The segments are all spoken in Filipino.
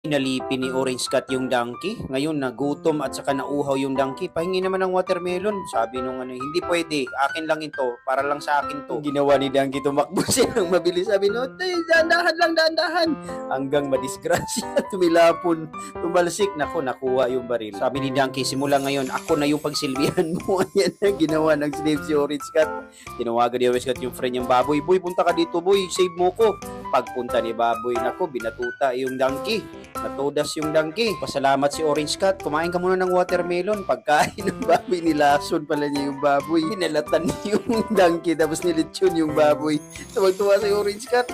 Inalipin ni Orange Cat yung donkey. Ngayon nagutom at saka nauhaw yung donkey. Pahingi naman ng watermelon. Sabi nung ano, hindi pwede. Akin lang ito. Para lang sa akin to. Ginawa ni donkey, tumakbo siya ng mabilis. Sabi no, dahan-dahan lang, dahan-dahan. Hanggang madisgrasya. Tumilapon, tumalsik. Nako, nakuha yung baril. Sabi ni donkey, simula ngayon, ako na yung pagsilbihan mo. Ayan na ginawa ng slave si Orange Cat. Tinawagan ni Orange Cat yung friend niyang baboy. Boy, punta ka dito, boy. Save mo ko. Pagpunta ni baboy, nako, binatuta yung donkey. Natudas yung donkey. Pasalamat si Orange Cat. Kumain ka muna ng watermelon. Pagkain ng baboy, nilason pala niya yung baboy. Pinalatan yung donkey tapos nilitsyon yung baboy. Tuwag-tuwa si Orange Cat.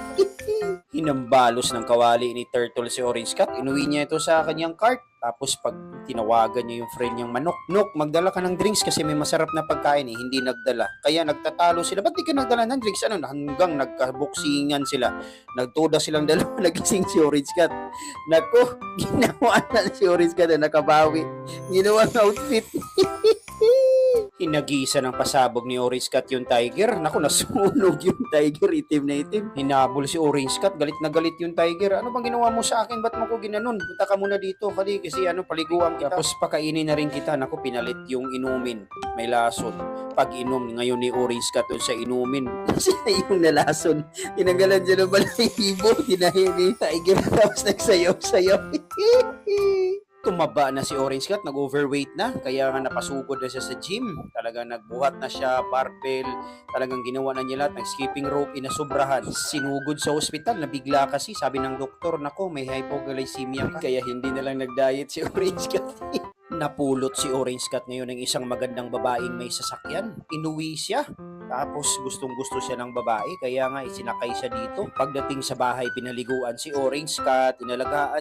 Hinambalos ng kawali ni Turtle si Orange Cat. Inuwi niya ito sa kanyang cart. Tapos pag tinawagan niya yung friend niyang manok, Nok, magdala ka ng drinks kasi may masarap na pagkain hindi nagdala. Kaya nagtatalo sila. Ba't di ka nagdala ng drinks? Hanggang nagkabuksingan sila. Nagtuda silang dalawa, nagising si Orange Cat. Nako, ginawa na si Orange Cat na nakabawi. Ginawa ng outfit. Hinagisa ng pasabog ni Orange Cat yung tiger. Naku, nasunog yung tiger, itim na itim. Hinabol si Orange Cat, galit na galit yung tiger. Ano bang ginawa mo sa akin? Ba't mo ko ginanon? Punta ka muna dito, kasi paliguan kita. Tapos pakainin na rin kita. Naku, pinalit yung inumin. May lason. Pag inom ngayon ni Orange Cat sa inumin, siya yung nalason. Tinanggalan siya ng balahibo, tinahin ni tiger, tapos nagsayaw-sayaw. Tumaba na si Orange Cat, nag-overweight na, kaya nga napasugod na siya sa gym. Talagang nagbuhat na siya, barbell, talagang ginawa na niya lahat, nag-skipping rope, inasobrahan. Sinugod sa ospital, nabigla kasi, sabi ng doktor, nako, may hypoglycemia ka. Kaya hindi na lang nag-diet si Orange Cat. Napulot si Orange Cat ngayon ng isang magandang babaeng may sasakyan. Inuwi siya. Tapos gustong-gusto siya ng babae, kaya nga isinakay siya dito. Pagdating sa bahay, pinaliguan si Orange Cat, inalagaan